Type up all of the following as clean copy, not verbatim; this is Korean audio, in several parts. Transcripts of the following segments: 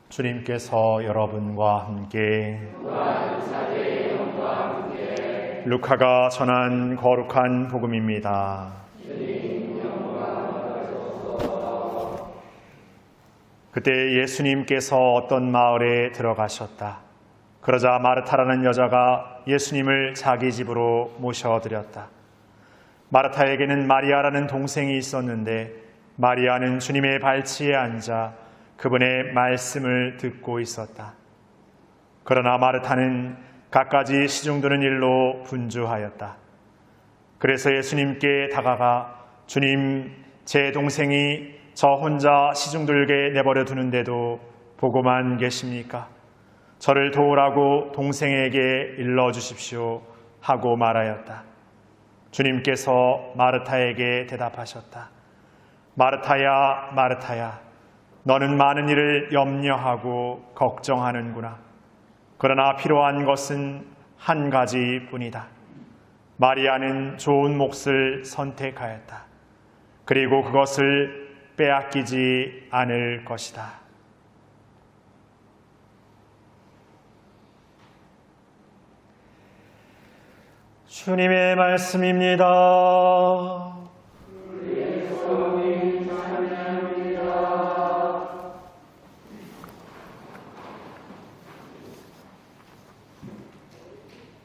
주님께서 여러분과 함께 루카가 전한 거룩한 복음입니다. 그때 예수님께서 어떤 마을에 들어가셨다. 그러자 마르타라는 여자가 예수님을 자기 집으로 모셔드렸다. 마르타에게는 마리아라는 동생이 있었는데 마리아는 주님의 발치에 앉아 그분의 말씀을 듣고 있었다. 그러나 마르타는 갖가지 시중드는 일로 분주하였다. 그래서 예수님께 다가가 주님, 제 동생이 저 혼자 시중들게 내버려 두는데도 보고만 계십니까? 저를 도우라고 동생에게 일러주십시오 하고 말하였다. 주님께서 마르타에게 대답하셨다. 마르타야, 마르타야, 너는 많은 일을 염려하고 걱정하는구나. 그러나 필요한 것은 한 가지뿐이다. 마리아는 좋은 몫을 선택하였다. 그리고 그것을 빼앗기지 않을 것이다. 주님의 말씀입니다.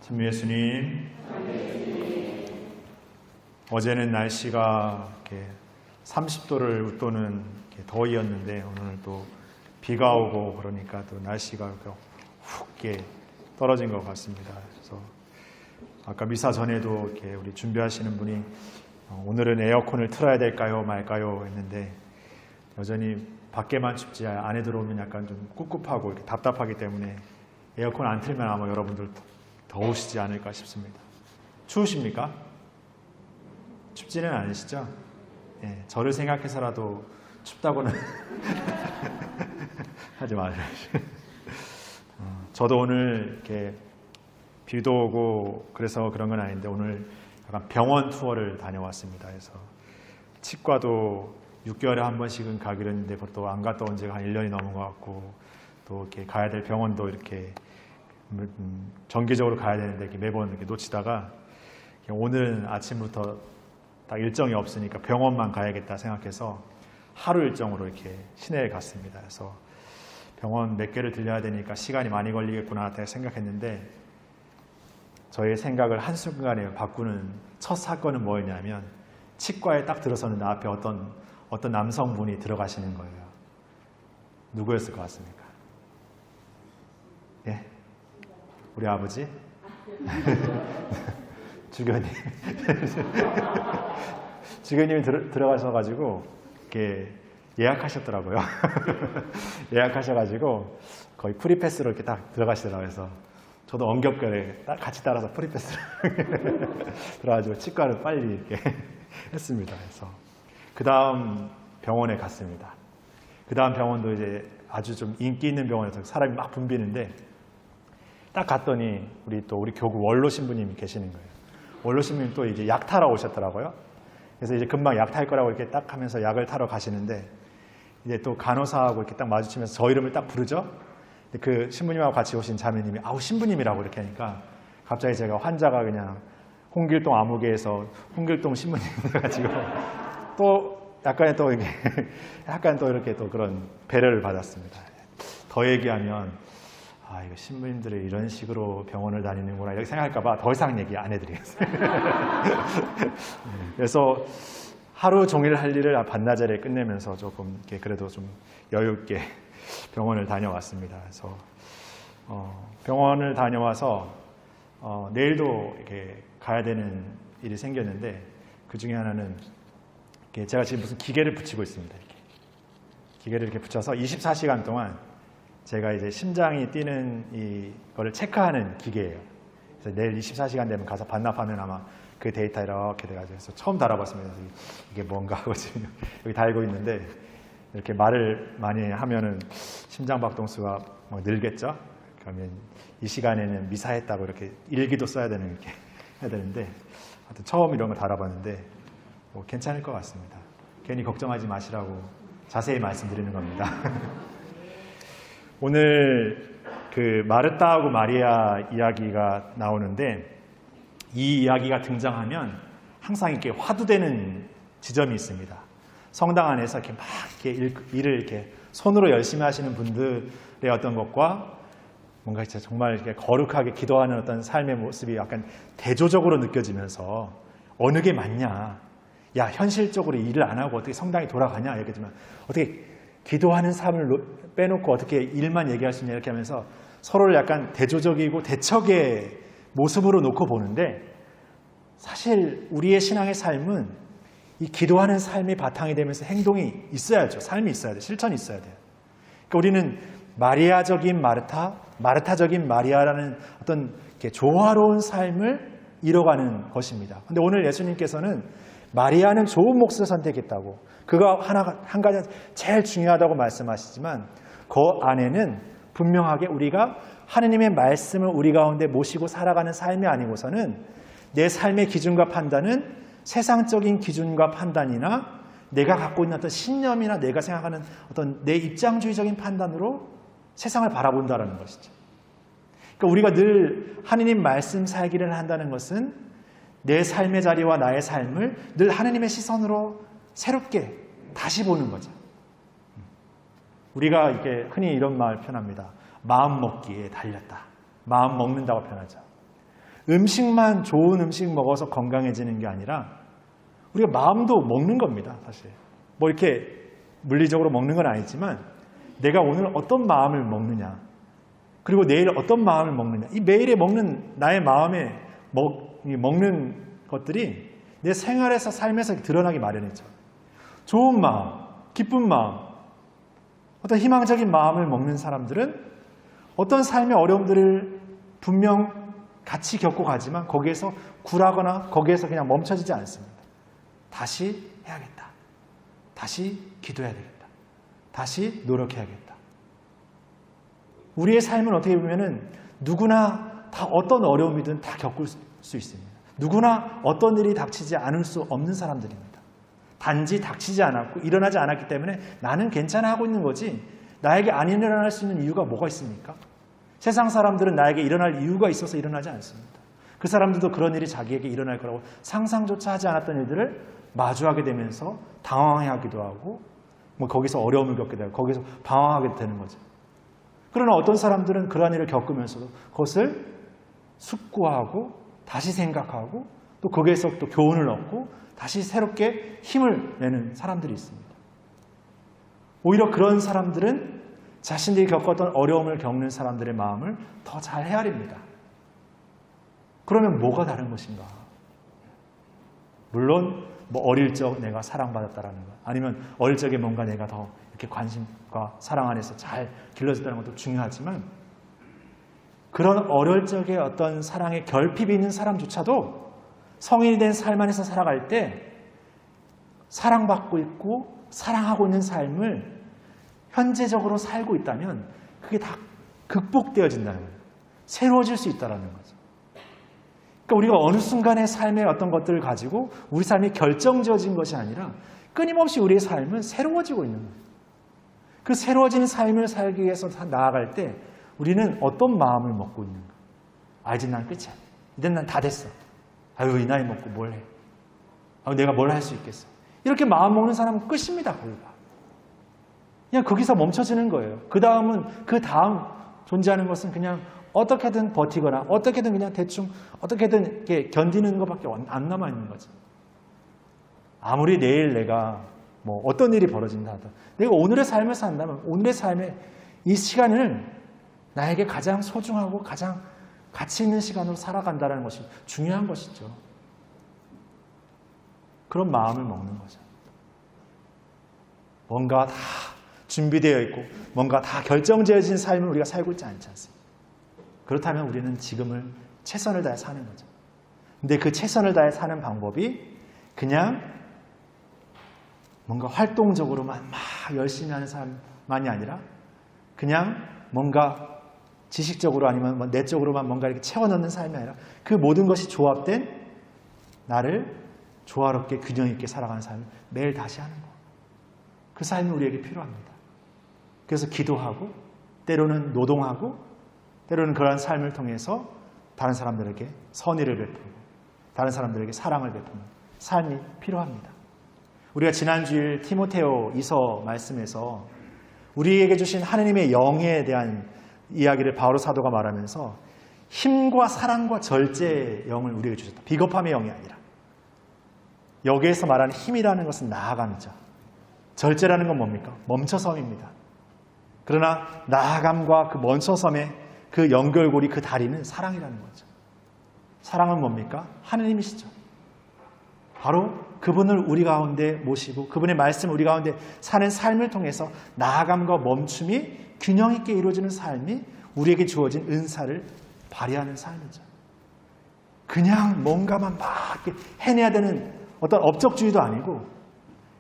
참 예수님, 어제는 날씨가 이렇게 30도를 웃도는 더위였는데 오늘은 또 비가 오고 그러니까 또 날씨가 훅 떨어진 것 같습니다. 그래서 아까 미사 전에도 이렇게 우리 준비하시는 분이 오늘은 에어컨을 틀어야 될까요 말까요 했는데 여전히 밖에만 춥지 안에 들어오면 약간 좀 꿉꿉하고 이렇게 답답하기 때문에 에어컨 안 틀면 아마 여러분들 더우시지 않을까 싶습니다. 추우십니까? 춥지는 않으시죠? 예, 저를 생각해서라도 춥다고는 하지 마세요. 저도 오늘 이렇게 비도 오고 그래서 그런 건 아닌데 오늘 약간 병원 투어를 다녀왔습니다. 그래서 치과도 6개월에 한 번씩은 가기로 했는데 또 안 갔다 온 지가 한 1년이 넘은 것 같고 또 이렇게 가야 될 병원도 이렇게 정기적으로 가야 되는데 이렇게 매번 이렇게 놓치다가 오늘은 아침부터 딱 일정이 없으니까 병원만 가야겠다 생각해서 하루 일정으로 이렇게 시내에 갔습니다. 그래서 병원 몇 개를 들려야 되니까 시간이 많이 걸리겠구나 생각했는데 저의 생각을 한순간에 바꾸는 첫 사건은 뭐였냐면 치과에 딱 들어서는데 앞에 어떤 남성분이 들어가시는 거예요. 누구였을 것 같습니까? 예? 우리 아버지? 주교님. 주교님이 들어가셔가지고 이렇게 예약하셨더라고요. 예약하셔가지고 거의 프리패스로 이렇게 딱 들어가시더라고요. 그래서 저도 엄격하게 같이 따라서 프리패스로 들어가지고 치과를 빨리 이렇게 했습니다. 그래서 그 다음 병원에 갔습니다. 그 다음 병원도 이제 아주 좀 인기 있는 병원에서 사람이 막 붐비는데 딱 갔더니 우리 교구 원로 신부님이 계시는 거예요. 원로 신부님 또 이제 약 타러 오셨더라고요. 그래서 이제 금방 약 탈 거라고 이렇게 딱 하면서 약을 타러 가시는데 이제 또 간호사하고 이렇게 딱 마주치면서 저 이름을 딱 부르죠. 그 신부님하고 같이 오신 자매님이 아우 신부님이라고 이렇게 하니까 갑자기 제가 환자가 그냥 홍길동 아무개에서 홍길동 신부님 돼가지고 또 약간 또 이렇게 또 그런 배려를 받았습니다. 더 얘기하면 이거 신부님들이 이런 식으로 병원을 다니는구나 이렇게 생각할까봐 더 이상 얘기 안 해드리겠어요. 그래서 하루 종일 할 일을 반나절에 끝내면서 조금 그래도 좀 여유 있게 병원을 다녀왔습니다. 그래서 병원을 다녀와서 내일도 이렇게 가야 되는 일이 생겼는데 그 중에 하나는 제가 지금 무슨 기계를 붙이고 있습니다. 이렇게 기계를 이렇게 붙여서 24시간 동안 제가 이제 심장이 뛰는 이거를 체크하는 기계예요. 그래서 내일 24시간 되면 가서 반납하면 아마 그 데이터 이렇게 돼가지고 그래서 처음 달아봤습니다. 이게 뭔가 하고 지금 여기 달고 있는데 이렇게 말을 많이 하면은 심장박동수가 늘겠죠. 그러면 이 시간에는 미사했다고 이렇게 일기도 써야 되는 이렇게 해야 되는데 하여튼 처음 이런 거 달아봤는데 괜찮을 것 같습니다. 괜히 걱정하지 마시라고 자세히 말씀드리는 겁니다. 오늘 그 마르다하고 마리아 이야기가 나오는데 이 이야기가 등장하면 항상 이렇게 화두되는 지점이 있습니다. 성당 안에서 이렇게 막 이렇게 일을 이렇게 손으로 열심히 하시는 분들의 어떤 것과 뭔가 진짜 정말 이렇게 거룩하게 기도하는 어떤 삶의 모습이 약간 대조적으로 느껴지면서 어느 게 맞냐? 야, 현실적으로 일을 안 하고 어떻게 성당에 돌아가냐? 이렇게지만 어떻게 기도하는 삶을 빼놓고 어떻게 일만 얘기할 수 있냐? 이렇게 하면서 서로를 약간 대조적이고 대척의 모습으로 놓고 보는데 사실 우리의 신앙의 삶은 이 기도하는 삶이 바탕이 되면서 행동이 있어야죠. 삶이 있어야 돼요. 실천이 있어야 돼요. 그러니까 우리는 마리아적인 마르타, 마르타적인 마리아라는 어떤 이렇게 조화로운 삶을 이뤄가는 것입니다. 그런데 오늘 예수님께서는 마리아는 좋은 몫을 선택했다고, 그가 한 가지 제일 중요하다고 말씀하시지만 그 안에는 분명하게 우리가 하느님의 말씀을 우리 가운데 모시고 살아가는 삶이 아니고서는 내 삶의 기준과 판단은 세상적인 기준과 판단이나 내가 갖고 있는 어떤 신념이나 내가 생각하는 어떤 내 입장주의적인 판단으로 세상을 바라본다는 것이죠. 그러니까 우리가 늘 하느님 말씀 살기를 한다는 것은 내 삶의 자리와 나의 삶을 늘 하느님의 시선으로 새롭게 다시 보는 거죠. 우리가 이렇게 흔히 이런 말 표현합니다. 마음 먹기에 달렸다. 마음 먹는다고 표현하죠. 음식만 좋은 음식 먹어서 건강해지는 게 아니라 우리가 마음도 먹는 겁니다. 사실 뭐 이렇게 물리적으로 먹는 건 아니지만 내가 오늘 어떤 마음을 먹느냐, 그리고 내일 어떤 마음을 먹느냐, 이 매일에 먹는 나의 마음에 먹는 것들이 내 생활에서 삶에서 드러나기 마련이죠. 좋은 마음, 기쁜 마음, 어떤 희망적인 마음을 먹는 사람들은 어떤 삶의 어려움들을 분명 같이 겪고 가지만 거기에서 굴하거나 거기에서 그냥 멈춰지지 않습니다. 다시 해야겠다. 다시 기도해야 되겠다. 다시 노력해야겠다. 우리의 삶은 어떻게 보면은 누구나 다 어떤 어려움이든 다 겪을 수 있습니다. 누구나 어떤 일이 닥치지 않을 수 없는 사람들입니다. 단지 닥치지 않았고 일어나지 않았기 때문에 나는 괜찮아 하고 있는 거지 나에게 안 일어날 수 있는 이유가 뭐가 있습니까? 세상 사람들은 나에게 일어날 이유가 있어서 일어나지 않습니다. 그 사람들도 그런 일이 자기에게 일어날 거라고 상상조차 하지 않았던 일들을 마주하게 되면서 당황해하기도 하고 뭐 거기서 어려움을 겪게 되고 거기서 방황하게 되는 거죠. 그러나 어떤 사람들은 그러한 일을 겪으면서도 그것을 숙고하고 다시 생각하고 또 거기에서 또 교훈을 얻고 다시 새롭게 힘을 내는 사람들이 있습니다. 오히려 그런 사람들은 자신들이 겪었던 어려움을 겪는 사람들의 마음을 더 잘 헤아립니다. 그러면 뭐가 다른 것인가? 물론 뭐 어릴 적 내가 사랑받았다라는 것, 아니면 어릴 적에 뭔가 내가 더 이렇게 관심과 사랑 안에서 잘 길러졌다는 것도 중요하지만 그런 어릴 적에 어떤 사랑의 결핍이 있는 사람조차도 성인이 된 삶 안에서 살아갈 때 사랑받고 있고 사랑하고 있는 삶을 현재적으로 살고 있다면 그게 다 극복되어진다는 거예요. 새로워질 수 있다는 거죠. 그러니까 우리가 어느 순간의 삶의 어떤 것들을 가지고 우리 삶이 결정지어진 것이 아니라 끊임없이 우리의 삶은 새로워지고 있는 거예요. 그 새로워지는 삶을 살기 위해서 나아갈 때 우리는 어떤 마음을 먹고 있는가? 아, 이제 난 끝이야. 이제 난 다 됐어. 아유, 이 나이 먹고 뭘 해? 아유, 내가 뭘 할 수 있겠어? 이렇게 마음 먹는 사람은 끝입니다. 거기가. 그냥 거기서 멈춰지는 거예요. 그 다음 존재하는 것은 그냥 어떻게든 버티거나 어떻게든 그냥 대충 어떻게든 이렇게 견디는 것밖에 안 남아있는 거죠. 아무리 내일 내가 뭐 어떤 일이 벌어진다 하더라도 내가 오늘의 삶을 산다면 오늘의 삶의 이 시간을 나에게 가장 소중하고 가장 가치 있는 시간으로 살아간다는 것이 중요한 것이죠. 그런 마음을 먹는 거죠. 뭔가 다 준비되어 있고 뭔가 다 결정지어진 삶을 우리가 살고 있지 않지 않습니까? 그렇다면 우리는 지금을 최선을 다해 사는 거죠. 근데 그 최선을 다해 사는 방법이 그냥 뭔가 활동적으로만 막 열심히 하는 사람만이 아니라 그냥 뭔가 지식적으로 아니면 내적으로만 뭔가 이렇게 채워넣는 삶이 아니라 그 모든 것이 조합된 나를 조화롭게 균형 있게 살아가는 삶을 매일 다시 하는 거. 그 삶이 우리에게 필요합니다. 그래서 기도하고 때로는 노동하고 때로는 그러한 삶을 통해서 다른 사람들에게 선의를 베푸고 다른 사람들에게 사랑을 베푸는 삶이 필요합니다. 우리가 지난 주일 티모테오 이서 말씀에서 우리에게 주신 하느님의 영에 대한 이야기를 바오로 사도가 말하면서 힘과 사랑과 절제의 영을 우리에게 주셨다. 비겁함의 영이 아니라. 여기에서 말하는 힘이라는 것은 나아감이죠. 절제라는 건 뭡니까? 멈춰섬입니다. 그러나 나아감과 그 멈춰섬의 그 연결고리, 그 다리는 사랑이라는 거죠. 사랑은 뭡니까? 하느님이시죠. 바로 그분을 우리 가운데 모시고 그분의 말씀을 우리 가운데 사는 삶을 통해서 나아감과 멈춤이 균형 있게 이루어지는 삶이 우리에게 주어진 은사를 발휘하는 삶이죠. 그냥 뭔가만 막 이렇게 해내야 되는 어떤 업적주의도 아니고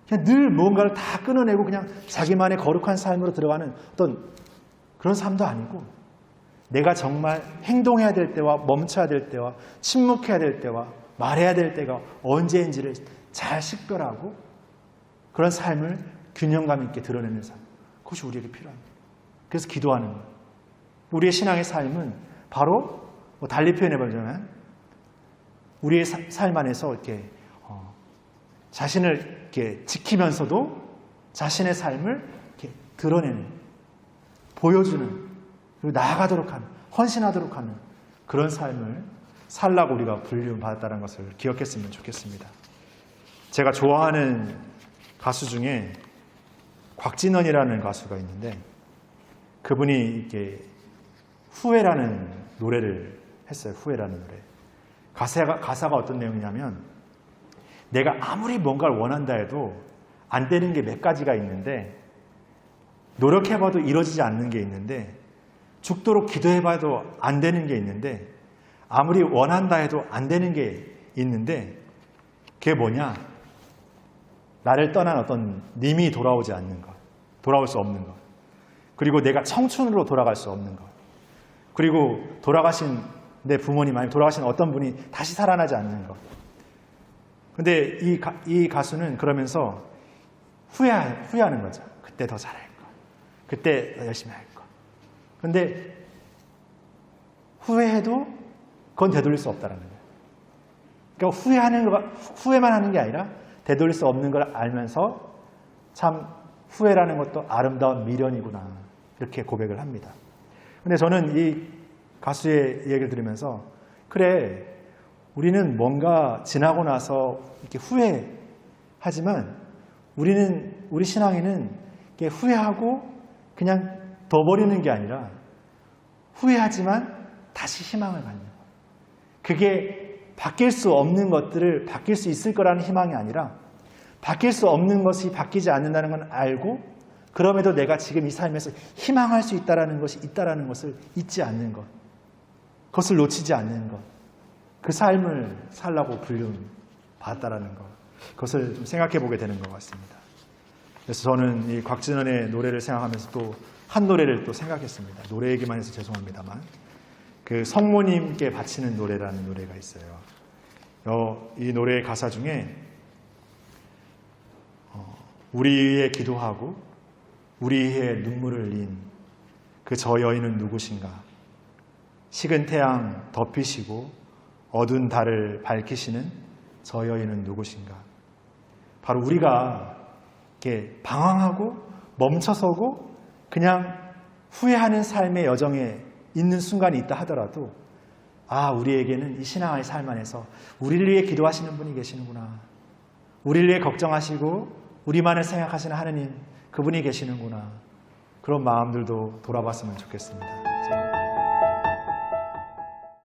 그냥 늘 무언가를 다 끊어내고 그냥 자기만의 거룩한 삶으로 들어가는 어떤 그런 삶도 아니고 내가 정말 행동해야 될 때와 멈춰야 될 때와 침묵해야 될 때와 말해야 될 때가 언제인지를 잘 식별하고 그런 삶을 균형감 있게 드러내는 삶. 그것이 우리에게 필요합니다. 그래서 기도하는 거예요. 우리의 신앙의 삶은 바로 달리 표현해보자면 우리의 삶 안에서 이렇게 자신을 이렇게 지키면서도 자신의 삶을 이렇게 드러내는, 보여주는, 그리고 나아가도록 하는, 헌신하도록 하는 그런 삶을 살라고 우리가 불리움 받았다는 것을 기억했으면 좋겠습니다. 제가 좋아하는 가수 중에 곽진원이라는 가수가 있는데 그분이 이렇게 후회라는 노래를 했어요. 후회라는 노래. 가사가 어떤 내용이냐면 내가 아무리 뭔가를 원한다 해도 안 되는 게 몇 가지가 있는데 노력해봐도 이루어지지 않는 게 있는데 죽도록 기도해봐도 안 되는 게 있는데 아무리 원한다 해도 안 되는 게 있는데 그게 뭐냐? 나를 떠난 어떤 님이 돌아오지 않는 것, 돌아올 수 없는 것, 그리고 내가 청춘으로 돌아갈 수 없는 것, 그리고 돌아가신 내 부모님 아니면 돌아가신 어떤 분이 다시 살아나지 않는 것. 근데 이 가수는 그러면서 후회하는 거죠. 그때 더 잘할 거, 그때 더 열심히 할 거. 근데 후회해도 그건 되돌릴 수 없다는 거예요. 그러니까 후회만 하는 게 아니라 되돌릴 수 없는 걸 알면서 참 후회라는 것도 아름다운 미련이구나 이렇게 고백을 합니다. 근데 저는 이 가수의 이야기를 들으면서 그래 우리는 뭔가 지나고 나서 이렇게 후회하지만 우리 신앙인은 이렇게 후회하고 그냥 둬버리는 게 아니라 후회하지만 다시 희망을 갖는 거예요. 그게 바뀔 수 없는 것들을 바뀔 수 있을 거라는 희망이 아니라 바뀔 수 없는 것이 바뀌지 않는다는 건 알고 그럼에도 내가 지금 이 삶에서 희망할 수 있다는 것이 있다는 것을 잊지 않는 것, 그것을 놓치지 않는 것, 그 삶을 살라고 불륜 받았다라는 것, 그것을 좀 생각해 보게 되는 것 같습니다. 그래서 저는 이 곽진원의 노래를 생각하면서 또 한 노래를 또 생각했습니다. 노래 얘기만 해서 죄송합니다만 그 성모님께 바치는 노래라는 노래가 있어요. 이 노래의 가사 중에 우리 위해 기도하고 우리 위해 눈물을 흘린 그 저 여인은 누구신가? 식은 태양 덮이시고 어두운 달을 밝히시는 저 여인은 누구신가? 바로 우리가 이렇게 방황하고 멈춰서고 그냥 후회하는 삶의 여정에 있는 순간이 있다 하더라도 우리에게는 이 신앙의 삶 안에서 우리를 위해 기도하시는 분이 계시는구나. 우리를 위해 걱정하시고 우리만을 생각하시는 하느님, 그분이 계시는구나. 그런 마음들도 돌아봤으면 좋겠습니다.